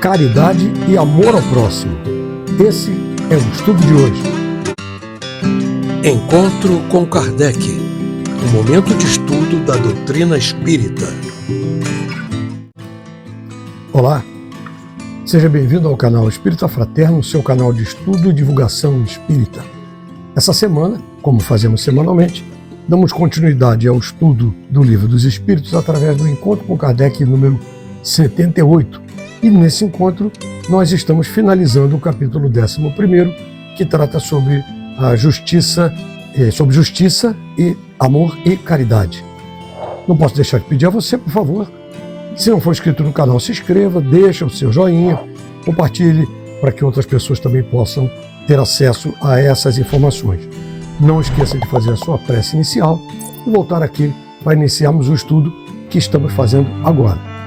caridade e amor ao próximo. Esse é o estudo de hoje. Encontro com Kardec, um momento de estudo da doutrina espírita. Olá, seja bem-vindo ao canal Espírita Fraterno, seu canal de estudo e divulgação espírita. Essa semana, como fazemos semanalmente, damos continuidade ao estudo do Livro dos Espíritos através do Encontro com Kardec número 78. E nesse encontro nós estamos finalizando o capítulo 11º, que trata sobre a justiça, sobre justiça e amor e caridade. Não posso deixar de pedir a você, por favor, se não for inscrito no canal, se inscreva, deixa o seu joinha, compartilhe para que outras pessoas também possam ter acesso a essas informações. Não esqueça de fazer a sua prece inicial e voltar aqui para iniciarmos o estudo que estamos fazendo agora.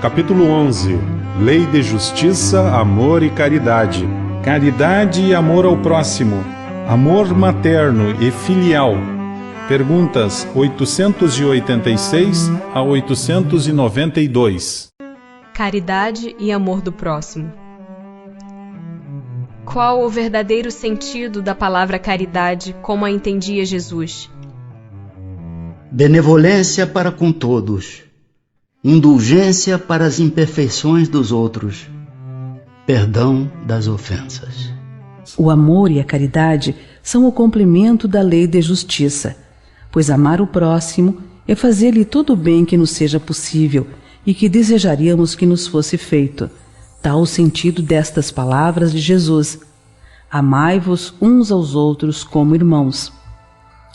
Capítulo 11. Lei de Justiça, Amor e Caridade. Caridade e amor ao próximo. Amor materno e filial. Perguntas 886 a 892. Caridade e amor do próximo. Qual o verdadeiro sentido da palavra caridade, como a entendia Jesus? Benevolência para com todos, indulgência para as imperfeições dos outros, perdão das ofensas. O amor e a caridade são o complemento da lei de justiça, pois amar o próximo é fazer-lhe todo o bem que nos seja possível e que desejaríamos que nos fosse feito. Tal o sentido destas palavras de Jesus: amai-vos uns aos outros como irmãos.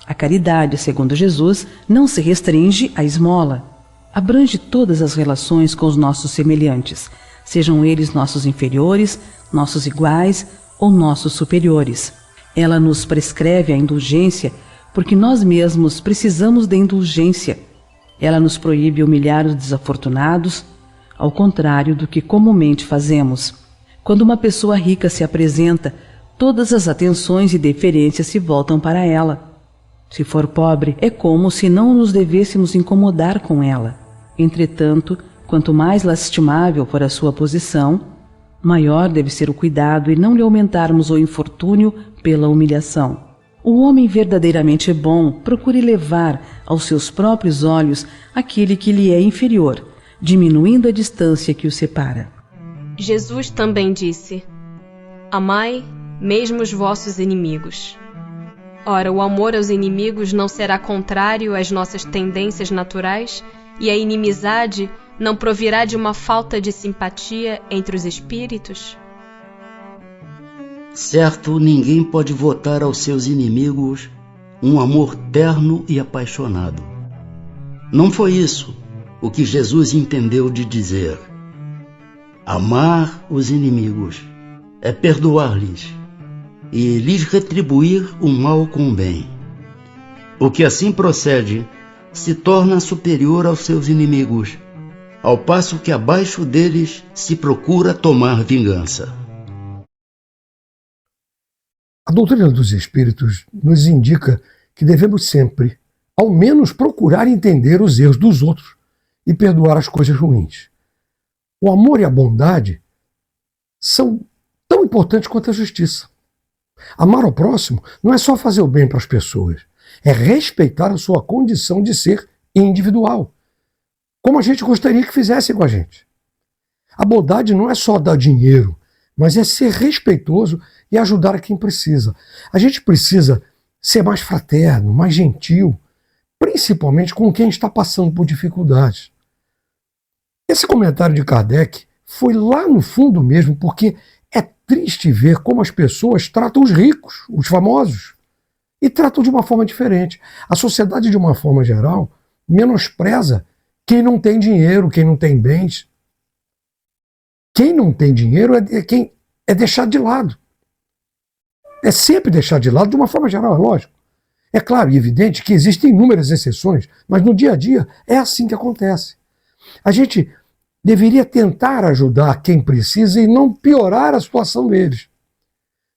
A caridade, segundo Jesus, não se restringe à esmola. Abrange todas as relações com os nossos semelhantes, sejam eles nossos inferiores, nossos iguais ou nossos superiores. Ela nos prescreve a indulgência porque nós mesmos precisamos de indulgência. Ela nos proíbe humilhar os desafortunados, ao contrário do que comumente fazemos. Quando uma pessoa rica se apresenta, todas as atenções e deferências se voltam para ela. Se for pobre, é como se não nos devêssemos incomodar com ela. Entretanto, quanto mais lastimável for a sua posição, maior deve ser o cuidado e não lhe aumentarmos o infortúnio pela humilhação. O homem verdadeiramente bom procura levar aos seus próprios olhos aquele que lhe é inferior, diminuindo a distância que o separa. Jesus também disse: amai mesmo os vossos inimigos. Ora, o amor aos inimigos não será contrário às nossas tendências naturais, e a inimizade não provirá de uma falta de simpatia entre os espíritos? Certo, ninguém pode votar aos seus inimigos um amor terno e apaixonado. Não foi isso o que Jesus entendeu de dizer. Amar os inimigos é perdoar-lhes e lhes retribuir o mal com o bem. O que assim procede se torna superior aos seus inimigos, ao passo que abaixo deles se procura tomar vingança. A doutrina dos Espíritos nos indica que devemos sempre, ao menos, procurar entender os erros dos outros e perdoar as coisas ruins. O amor e a bondade são tão importantes quanto a justiça. Amar ao próximo não é só fazer o bem para as pessoas, é respeitar a sua condição de ser individual, como a gente gostaria que fizessem com a gente. A bondade não é só dar dinheiro, mas é ser respeitoso e ajudar a quem precisa. A gente precisa ser mais fraterno, mais gentil, principalmente com quem está passando por dificuldades. Esse comentário de Kardec foi lá no fundo mesmo, porque é triste ver como as pessoas tratam os ricos, os famosos, e tratam de uma forma diferente. A sociedade, de uma forma geral, menospreza quem não tem dinheiro, quem não tem bens. Quem não tem dinheiro é deixado de lado. É sempre deixado de lado, de uma forma geral, é lógico. É claro e evidente que existem inúmeras exceções, mas no dia a dia é assim que acontece. A gente deveria tentar ajudar quem precisa e não piorar a situação deles.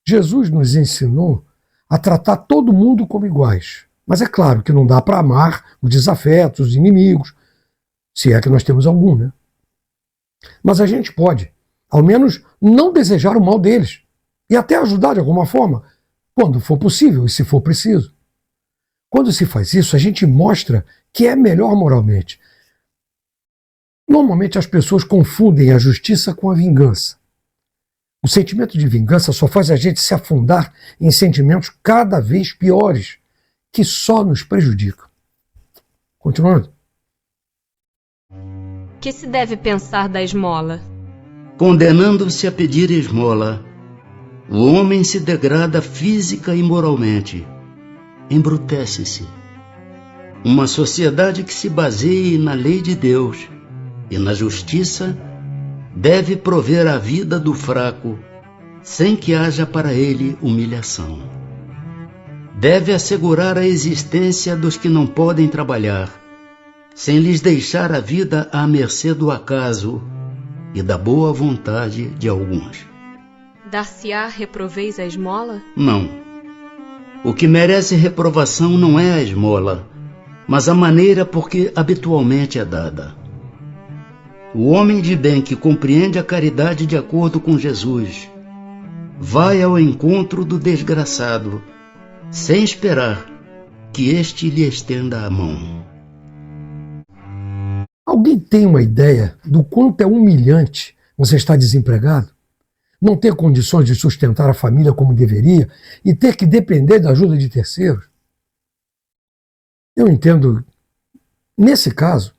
Jesus nos ensinou a tratar todo mundo como iguais. Mas é claro que não dá para amar os desafetos, os inimigos, se é que nós temos algum, né? mas a gente pode, ao menos, não desejar o mal deles e até ajudar de alguma forma, quando for possível e se for preciso. Quando se faz isso, a gente mostra que é melhor moralmente. Normalmente as pessoas confundem a justiça com a vingança. O sentimento de vingança só faz a gente se afundar em sentimentos cada vez piores, que só nos prejudicam. Continuando. Que se deve pensar da esmola? Condenando-se a pedir esmola, o homem se degrada física e moralmente, embrutece-se. Uma sociedade que se baseie na lei de Deus e na justiça deve prover a vida do fraco sem que haja para ele humilhação. Deve assegurar a existência dos que não podem trabalhar, sem lhes deixar a vida à mercê do acaso e da boa vontade de alguns. Dar-se-á reproveis a esmola? Não. O que merece reprovação não é a esmola, mas a maneira por que habitualmente é dada. O homem de bem que compreende a caridade de acordo com Jesus vai ao encontro do desgraçado, sem esperar que este lhe estenda a mão. Alguém tem uma ideia do quanto é humilhante você estar desempregado? Não ter condições de sustentar a família como deveria e ter que depender da ajuda de terceiros? Eu entendo, nesse caso,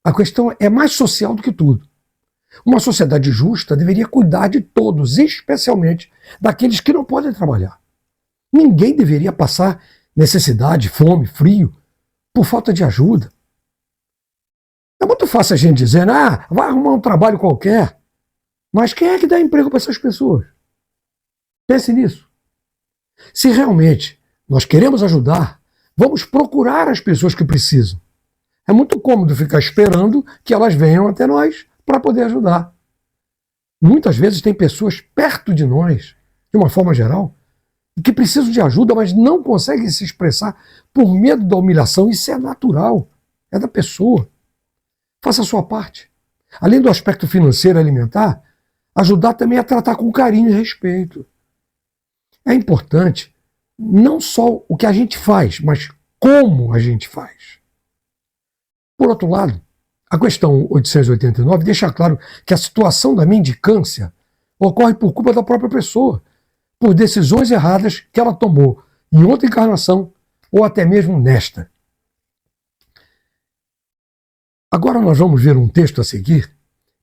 a questão é mais social do que tudo. Uma sociedade justa deveria cuidar de todos, especialmente daqueles que não podem trabalhar. Ninguém deveria passar necessidade, fome, frio, por falta de ajuda. É muito fácil a gente dizer, vai arrumar um trabalho qualquer. Mas quem é que dá emprego para essas pessoas? Pense nisso. Se realmente nós queremos ajudar, vamos procurar as pessoas que precisam. É muito cômodo ficar esperando que elas venham até nós para poder ajudar. Muitas vezes tem pessoas perto de nós, de uma forma geral, que precisam de ajuda, mas não conseguem se expressar por medo da humilhação. Isso é natural, é da pessoa. Faça a sua parte. Além do aspecto financeiro e alimentar, ajudar também a tratar com carinho e respeito. É importante não só o que a gente faz, mas como a gente faz. Por outro lado, a questão 889 deixa claro que a situação da mendicância ocorre por culpa da própria pessoa, por decisões erradas que ela tomou em outra encarnação ou até mesmo nesta. Agora nós vamos ver um texto a seguir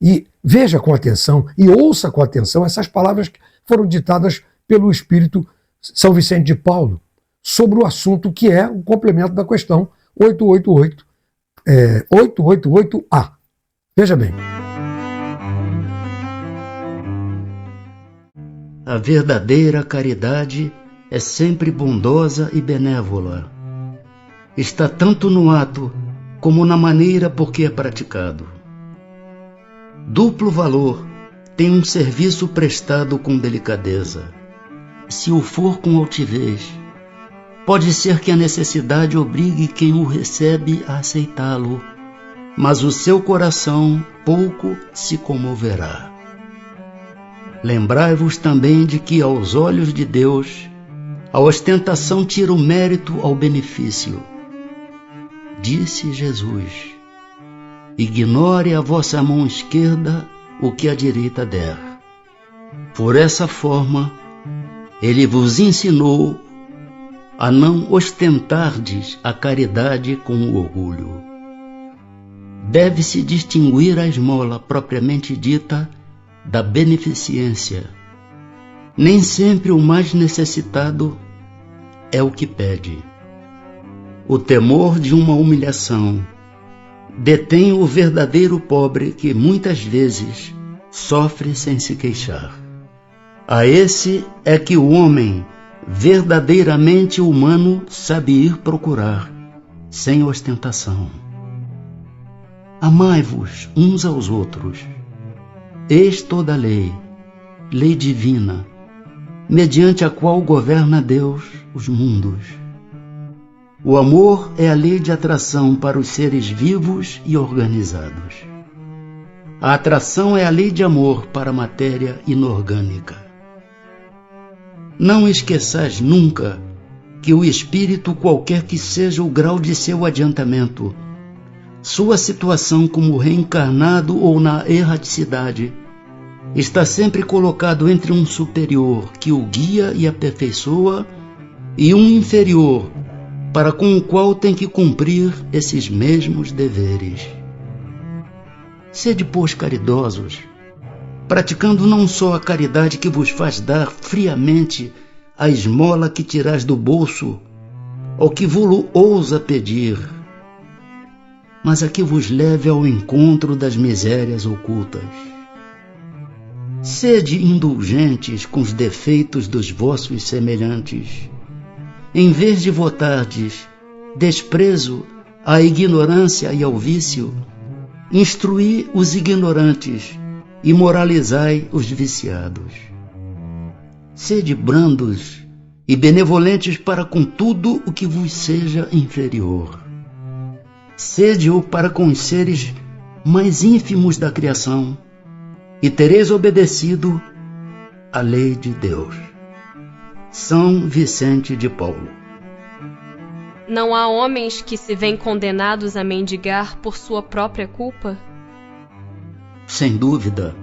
e veja com atenção e ouça com atenção essas palavras que foram ditadas pelo Espírito São Vicente de Paulo sobre o assunto que é o complemento da questão 888A. Veja bem. A verdadeira caridade é sempre bondosa e benévola. Está tanto no ato como na maneira por que é praticado. Duplo valor tem um serviço prestado com delicadeza. Se o for com altivez, pode ser que a necessidade obrigue quem o recebe a aceitá-lo, mas o seu coração pouco se comoverá. Lembrai-vos também de que, aos olhos de Deus, a ostentação tira o mérito ao benefício. Disse Jesus: ignore a vossa mão esquerda o que a direita der. Por essa forma, ele vos ensinou a não ostentardes a caridade com o orgulho. Deve-se distinguir a esmola propriamente dita da beneficência. Nem sempre o mais necessitado é o que pede. O temor de uma humilhação detém o verdadeiro pobre que muitas vezes sofre sem se queixar. A esse é que o homem verdadeiramente humano sabe ir procurar, sem ostentação. Amai-vos uns aos outros. Eis toda a lei, lei divina, mediante a qual governa Deus os mundos. O amor é a lei de atração para os seres vivos e organizados. A atração é a lei de amor para a matéria inorgânica. Não esqueçais nunca que o espírito, qualquer que seja o grau de seu adiantamento, sua situação como reencarnado ou na erraticidade, está sempre colocado entre um superior que o guia e aperfeiçoa e um inferior para com o qual tem que cumprir esses mesmos deveres. Sede, pois, caridosos, praticando não só a caridade que vos faz dar friamente a esmola que tirais do bolso, ou que vos ousa pedir, mas a que vos leve ao encontro das misérias ocultas. Sede indulgentes com os defeitos dos vossos semelhantes, em vez de votardes desprezo à ignorância e ao vício, instruí os ignorantes e moralizai os viciados. Sede brandos e benevolentes para com tudo o que vos seja inferior. Sede-o para com os seres mais ínfimos da criação, e tereis obedecido à lei de Deus. São Vicente de Paulo. Não há homens que se veem condenados a mendigar por sua própria culpa? Sem dúvida.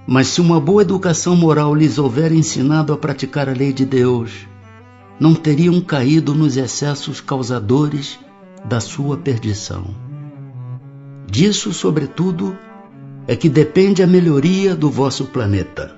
Mas se uma boa educação moral lhes houver ensinado a praticar a lei de Deus, não teriam caído nos excessos causadores da sua perdição. Disso, sobretudo, é que depende a melhoria do vosso planeta.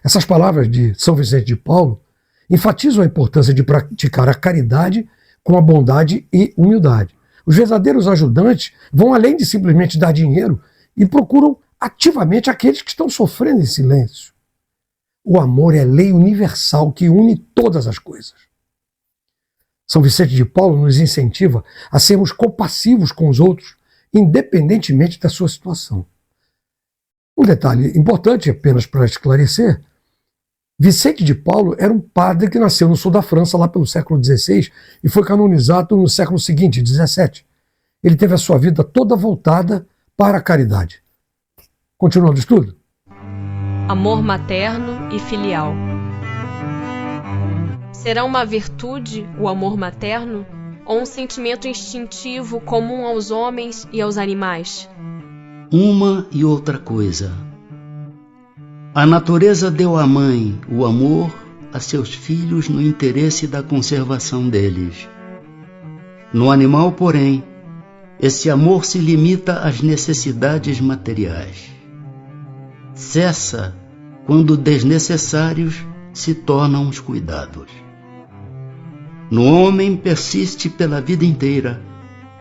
Essas palavras de São Vicente de Paulo enfatizam a importância de praticar a caridade com a bondade e humildade. Os verdadeiros ajudantes vão além de simplesmente dar dinheiro e procuram ativamente aqueles que estão sofrendo em silêncio. O amor é lei universal que une todas as coisas. São Vicente de Paulo nos incentiva a sermos compassivos com os outros, independentemente da sua situação. Um detalhe importante, apenas para esclarecer: Vicente de Paulo era um padre que nasceu no sul da França, lá pelo século XVI, e foi canonizado no século seguinte, XVII. Ele teve a sua vida toda voltada para a caridade. Continuando o estudo. Amor materno e filial. Será uma virtude o amor materno ou um sentimento instintivo comum aos homens e aos animais? Uma e outra coisa. A natureza deu à mãe o amor a seus filhos no interesse da conservação deles. No animal, porém, esse amor se limita às necessidades materiais. Cessa quando desnecessários se tornam os cuidados. No homem persiste pela vida inteira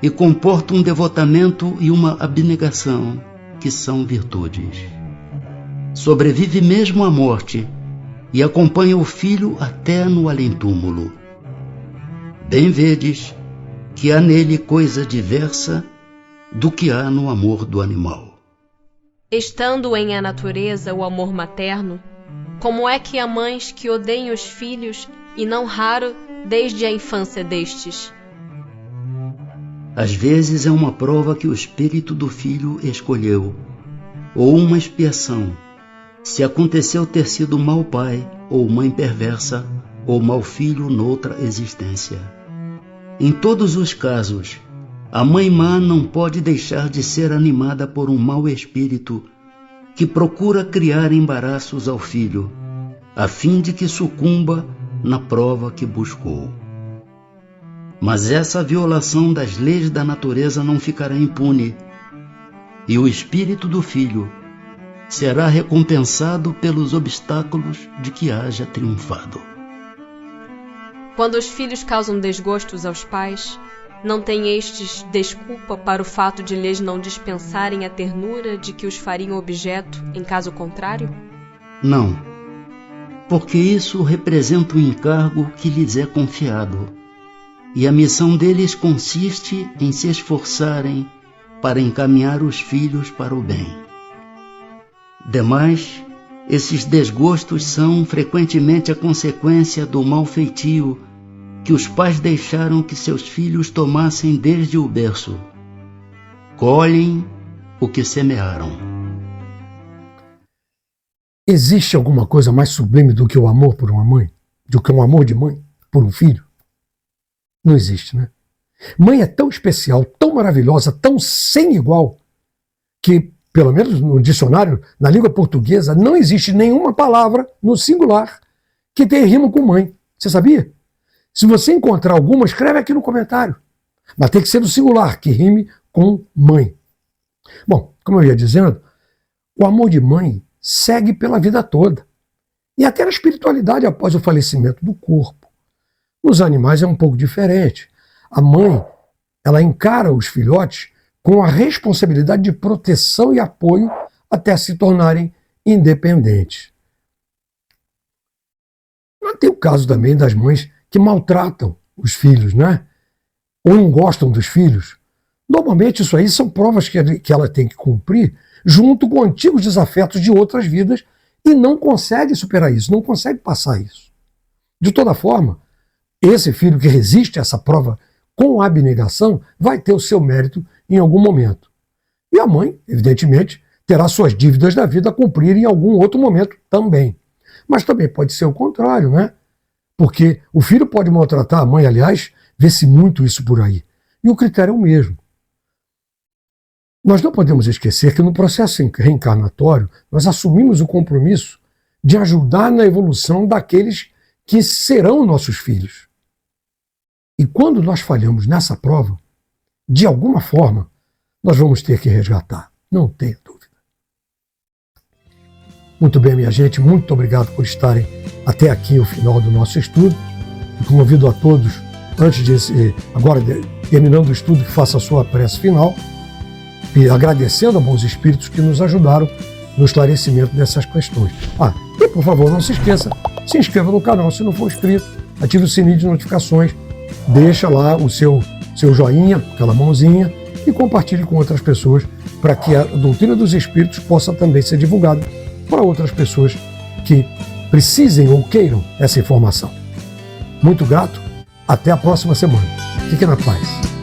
e comporta um devotamento e uma abnegação que são virtudes. Sobrevive mesmo à morte e acompanha o filho até no além-túmulo. Bem vedes que há nele coisa diversa do que há no amor do animal. Estando em a natureza o amor materno, como é que há mães que odeiam os filhos e não raro desde a infância destes? Às vezes é uma prova que o espírito do filho escolheu, ou uma expiação, se aconteceu ter sido mau pai, ou mãe perversa, ou mau filho noutra existência. Em todos os casos, a mãe má não pode deixar de ser animada por um mau espírito que procura criar embaraços ao filho, a fim de que sucumba na prova que buscou. Mas essa violação das leis da natureza não ficará impune, e o espírito do filho será recompensado pelos obstáculos de que haja triunfado. Quando os filhos causam desgostos aos pais, não têm estes desculpa para o fato de lhes não dispensarem a ternura de que os fariam objeto em caso contrário? Não, porque isso representa um encargo que lhes é confiado, e a missão deles consiste em se esforçarem para encaminhar os filhos para o bem. Demais, esses desgostos são frequentemente a consequência do mau feitio que os pais deixaram que seus filhos tomassem desde o berço. Colhem o que semearam. Existe alguma coisa mais sublime do que o amor por uma mãe? Do que um amor de mãe por um filho? Não existe, né? Mãe é tão especial, tão maravilhosa, tão sem igual, que, pelo menos no dicionário, na língua portuguesa, não existe nenhuma palavra no singular que tenha rima com mãe. Você sabia? Se você encontrar alguma, escreve aqui no comentário. Mas tem que ser no singular, que rime com mãe. Bom, como eu ia dizendo, o amor de mãe segue pela vida toda. E até na espiritualidade após o falecimento do corpo. Nos animais é um pouco diferente. A mãe, ela encara os filhotes com a responsabilidade de proteção e apoio até se tornarem independentes. Mas tem o caso também das mães que maltratam os filhos, né? Ou não gostam dos filhos. Normalmente isso aí são provas que ela tem que cumprir junto com antigos desafetos de outras vidas e não consegue superar isso, não consegue passar isso. De toda forma, esse filho que resiste a essa prova com abnegação vai ter o seu mérito em algum momento. E a mãe, evidentemente, terá suas dívidas da vida a cumprir em algum outro momento também. Mas também pode ser o contrário, né? Porque o filho pode maltratar a mãe, aliás, vê-se muito isso por aí. E o critério é o mesmo. Nós não podemos esquecer que no processo reencarnatório nós assumimos o compromisso de ajudar na evolução daqueles que serão nossos filhos. E quando nós falhamos nessa prova, de alguma forma, nós vamos ter que resgatar. Não tenha dúvida. Muito bem, minha gente, muito obrigado por estarem até aqui o final do nosso estudo. E convido a todos, antes de agora terminando o estudo, que faça a sua prece final, e agradecendo a bons espíritos que nos ajudaram no esclarecimento dessas questões. E por favor, não se esqueça, se inscreva no canal se não for inscrito, ative o sininho de notificações, deixa lá o seu joinha, aquela mãozinha, e compartilhe com outras pessoas para que a doutrina dos espíritos possa também ser divulgada para outras pessoas que precisem ou queiram essa informação. Muito grato, até a próxima semana. Fique na paz.